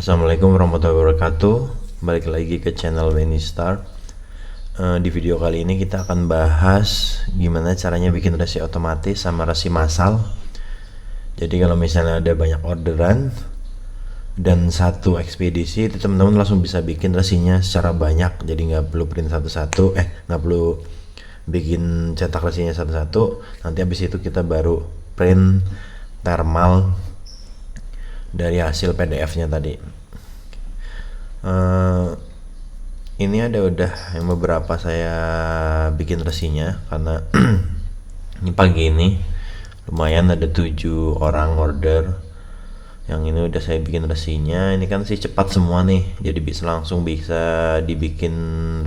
Assalamualaikum warahmatullahi wabarakatuh. Balik lagi ke channel Benny Star. Di video kali ini kita akan bahas gimana caranya bikin resi otomatis sama resi massal. Jadi kalau misalnya ada banyak orderan dan satu ekspedisi, itu teman-teman langsung bisa bikin resinya secara banyak. Jadi nggak perlu print satu-satu, nggak perlu bikin cetak resinya satu-satu. Nanti habis itu kita baru print thermal dari hasil PDF-nya tadi. Ini ada udah yang beberapa saya bikin resinya karena ini pagi ini lumayan ada 7 orang order. Yang ini udah saya bikin resinya. Ini kan sih cepat semua nih, jadi langsung bisa dibikin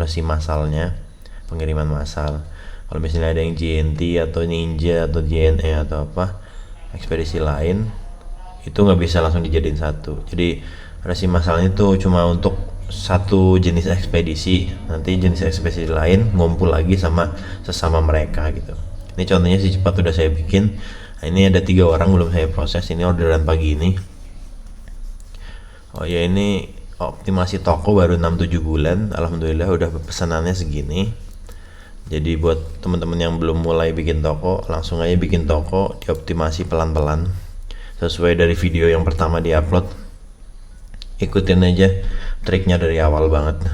resi massalnya, pengiriman massal. Kalau misalnya ada yang JNT atau Ninja atau JNE atau apa ekspedisi lain, itu nggak bisa langsung dijadiin satu. Jadi resi massalnya itu cuma untuk satu jenis ekspedisi, nanti jenis ekspedisi lain ngumpul lagi sama sesama mereka gitu. Ini contohnya sih cepat udah saya bikin. Nah, ini ada 3 orang belum saya proses, ini orderan pagi ini. Oh ya, ini optimasi toko baru 6-7 bulan, alhamdulillah udah pesanannya segini. Jadi buat teman-teman yang belum mulai bikin toko, langsung aja bikin toko, dioptimasi pelan-pelan sesuai dari video yang pertama diupload. Ikutin aja triknya dari awal banget.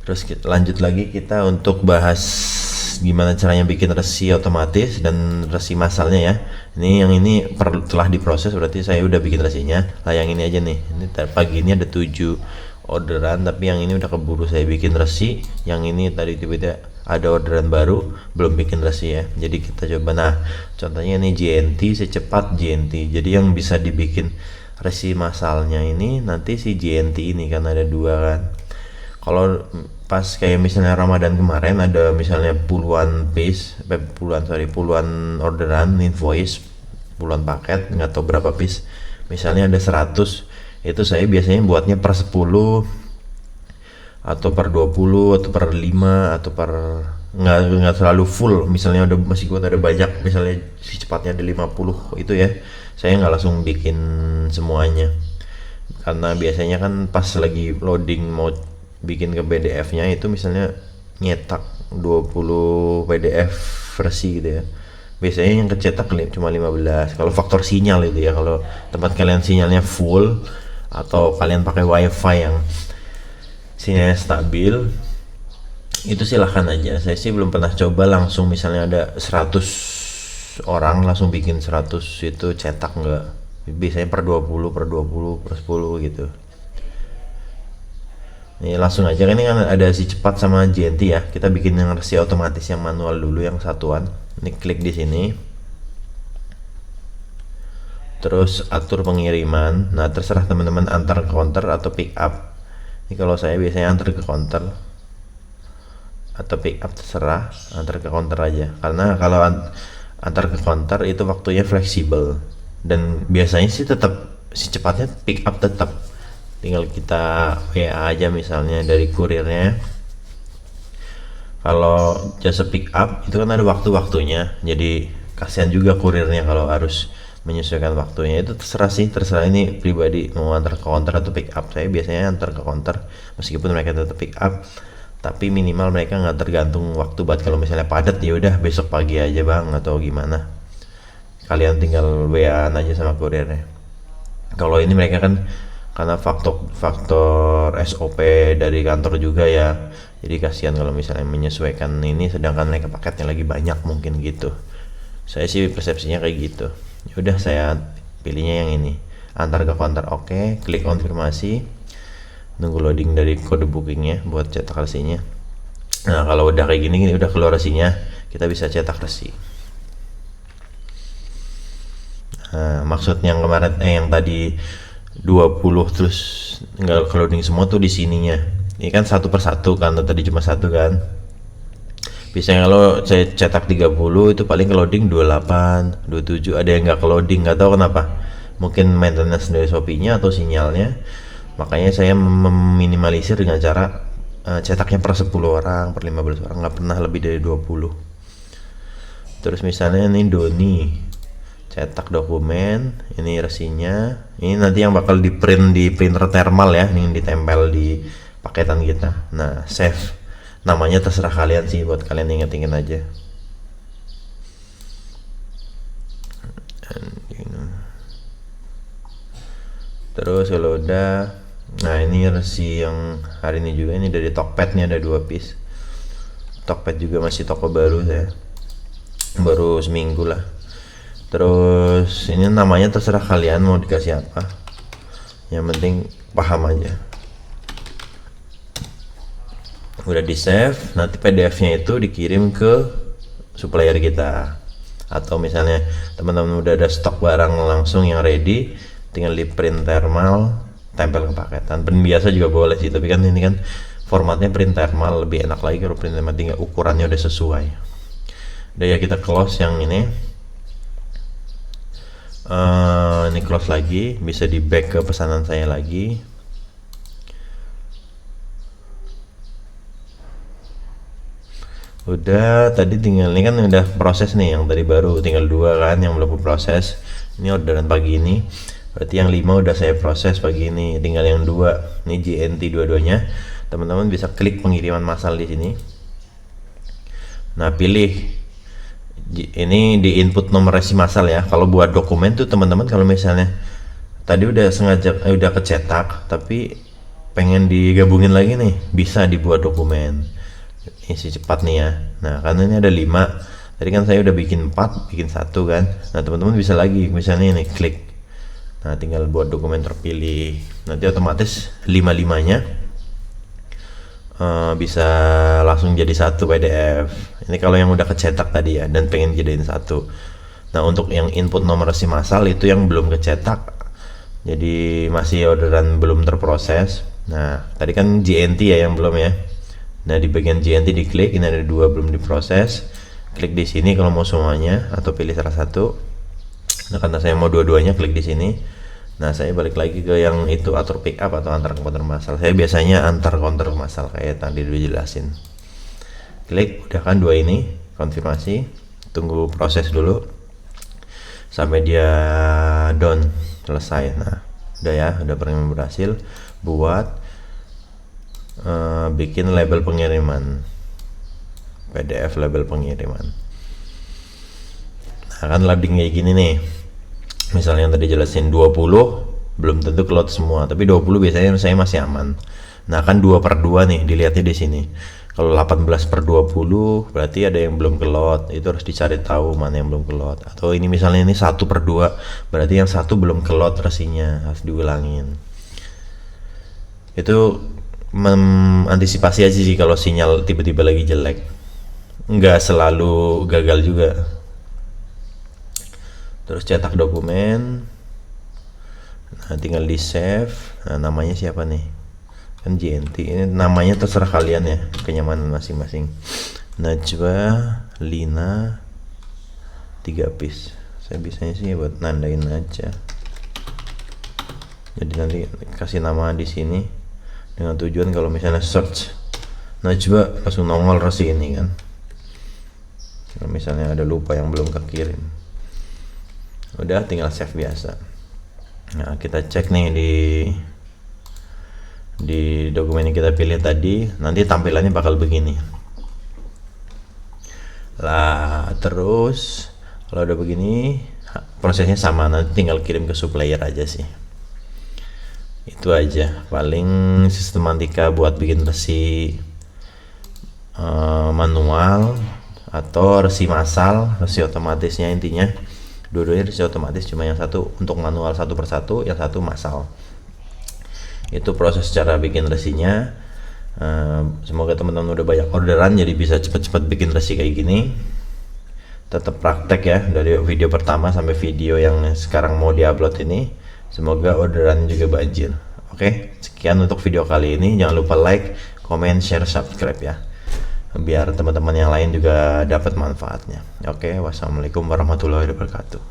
Terus kita lanjut lagi, kita untuk bahas gimana caranya bikin resi otomatis dan resi massalnya ya. Ini yang ini telah diproses, berarti saya udah bikin resinya. Lah yang ini aja nih, ini pagi ini ada 7 orderan, tapi yang ini udah keburu saya bikin resi. Yang ini tadi tiba-tiba ada orderan baru, belum bikin resi ya. Jadi kita coba. Nah, contohnya ini JNT, secepat JNT. Jadi yang bisa dibikin resi massalnya ini nanti si JNT ini, kan ada 2 kan. Kalau pas kayak misalnya Ramadan kemarin ada misalnya puluhan orderan invoice, puluhan paket, nggak tahu berapa piece. Misalnya ada 100, itu saya biasanya buatnya per 10 atau per 20 atau per 5 atau per nggak selalu full. Misalnya ada masih buat ada banyak, misalnya si cepatnya ada 50, itu ya saya nggak langsung bikin semuanya, karena biasanya kan pas lagi loading mau bikin ke PDF-nya itu misalnya nyetak 20 PDF versi gitu ya, biasanya yang kecetak cuma 15 kalau faktor sinyal itu ya. Kalau tempat kalian sinyalnya full atau kalian pakai wifi yang sinyalnya stabil, itu silahkan aja. Saya sih belum pernah coba langsung misalnya ada 100 orang langsung bikin 100 itu cetak, enggak. Biasanya per 20 per 20 per 10 gitu. Ini langsung aja kan, ini kan ada si cepat sama JNT ya. Kita bikin yang resi otomatis yang manual dulu, yang satuan. Ini klik di sini. Terus atur pengiriman. Nah, terserah teman-teman antar ke counter atau pick up. Ini kalau saya biasanya antar ke counter atau pick up, terserah, antar ke counter aja. Karena kalau antar ke counter itu waktunya fleksibel, dan biasanya sih tetap si cepatnya pick up, tetap tinggal kita WA aja misalnya dari kurirnya. Kalau jasa pick up itu kan ada waktu-waktunya, jadi kasihan juga kurirnya kalau harus menyesuaikan waktunya. Itu terserah sih, terserah ini pribadi mau antar ke counter atau pick up. Saya biasanya antar ke counter meskipun mereka tetap pick up, tapi minimal mereka nggak tergantung waktu banget. Kalau misalnya padat ya udah besok pagi aja bang atau gimana, kalian tinggal WA aja sama kurirnya. Kalau ini mereka kan karena faktor SOP dari kantor juga ya, jadi kasihan kalau misalnya menyesuaikan ini sedangkan mereka paketnya lagi banyak, mungkin gitu. Saya sih persepsinya kayak gitu. Ya udah, saya pilihnya yang ini, antar ke counter. Oke, klik konfirmasi, nunggu loading dari kode bookingnya buat cetak resinya. Nah, kalau udah kayak gini udah keluar resinya, kita bisa cetak resi. Nah, maksudnya yang kemarin yang tadi 20 terus nggak loading semua tuh di sininya. Ini kan satu persatu kan, tadi cuma satu kan. Biasanya kalau saya cetak 30 itu paling loading 28, 27, ada yang nggak loading, nggak tahu kenapa. Mungkin maintenance dari Shopee-nya atau sinyalnya. Makanya saya meminimalisir dengan cara cetaknya per 10 orang, per 15 orang, nggak pernah lebih dari 20. Terus misalnya ini Doni cetak dokumen, ini resinya, ini nanti yang bakal di print di printer thermal ya, ini yang ditempel di paketan kita. Nah, save, namanya terserah kalian sih, buat kalian inget-inget aja. Terus kalau udah, nah ini resi yang hari ini juga, ini dari Tokped nih, ada 2 piece. Tokped juga masih toko baru saya, baru seminggu lah. Terus ini namanya terserah kalian mau dikasih apa, yang penting paham aja. Udah di save, nanti PDF-nya itu dikirim ke supplier kita, atau misalnya teman-teman udah ada stok barang langsung yang ready, tinggal di print thermal, tempel ke paketan. Print biasa juga boleh sih, tapi kan ini kan formatnya print thermal, lebih enak lagi kalau print thermal, tinggal ukurannya udah sesuai. Udah ya, kita close yang ini. Ini close lagi, bisa di back ke pesanan saya lagi. Udah, tadi tinggal ini kan udah proses nih, yang tadi baru tinggal 2 kan yang belum proses. Ini orderan pagi ini, berarti yang 5 udah saya proses pagi ini, tinggal yang 2 ini JNT dua-duanya. Teman-teman bisa klik pengiriman massal di sini. Nah, pilih ini, di input nomor resi massal ya. Kalau buat dokumen tuh teman-teman, kalau misalnya tadi udah sengaja udah kecetak tapi pengen digabungin lagi nih, bisa dibuat dokumen isi cepat nih ya. Nah, karena ini ada 5, tadi kan saya udah bikin 4, bikin 1 kan. Nah, teman-teman bisa lagi, misalnya ini klik, nah tinggal buat dokumen terpilih, nanti otomatis 5-5-nya bisa langsung jadi 1 PDF. Ini kalau yang udah kecetak tadi ya, dan pengen jadiin 1. Nah, untuk yang input nomor resi massal itu yang belum kecetak, jadi masih orderan belum terproses. Nah, tadi kan JNT ya yang belum ya. Nah, di bagian JNT diklik, ini ada 2 belum diproses, klik di sini kalau mau semuanya atau pilih salah satu. Nah, karena saya mau dua-duanya, klik di sini. Nah, saya balik lagi ke yang itu, atur pick up atau antar counter massal. Saya biasanya antar counter massal kayak tadi udah jelasin. Klik, udah kan 2 ini, konfirmasi, tunggu proses dulu sampai dia done, selesai. Nah, udah ya, udah pengiriman berhasil. Buat bikin label pengiriman, PDF label pengiriman. Nah, kan loading kayak gini nih, misalnya yang tadi jelasin 20 belum tentu keload semua, tapi 20 biasanya saya masih aman. Nah, kan 2/2 nih dilihatnya di sini. Kalau 18/20 berarti ada yang belum keload, itu harus dicari tahu mana yang belum keload. Atau ini misalnya ini 1/2 berarti yang 1 belum keload resinya, harus diulangin. Itu mengantisipasi aja sih kalau sinyal tiba-tiba lagi jelek, nggak selalu gagal juga. Terus cetak dokumen, nah tinggal di save. Nah, namanya siapa nih, kan JNT, ini namanya terserah kalian ya, kenyamanan masing-masing. Najwa Lina 3 piece, saya bisanya sih buat nandain aja, jadi nanti kasih nama di sini dengan tujuan kalau misalnya search Najwa langsung nongol resi ini kan, kalau misalnya ada lupa yang belum kekirim. Udah, tinggal save biasa. Nah, kita cek nih di dokumen yang kita pilih tadi, nanti tampilannya bakal begini lah. Terus kalau udah begini, prosesnya sama, nanti tinggal kirim ke supplier aja sih. Itu aja paling sistematika buat bikin resi manual atau resi massal, resi otomatisnya. Intinya dua-duanya resi otomatis, cuma yang satu untuk manual 1 per 1, yang satu massal. Itu proses cara bikin resinya. Semoga teman-teman udah banyak orderan jadi bisa cepet-cepet bikin resi kayak gini. Tetap praktek ya, dari video pertama sampai video yang sekarang mau diupload ini. Semoga orderan juga banjir. Oke, sekian untuk video kali ini. Jangan lupa like, comment, share, subscribe ya, biar teman-teman yang lain juga dapat manfaatnya. Oke, wassalamualaikum warahmatullahi wabarakatuh.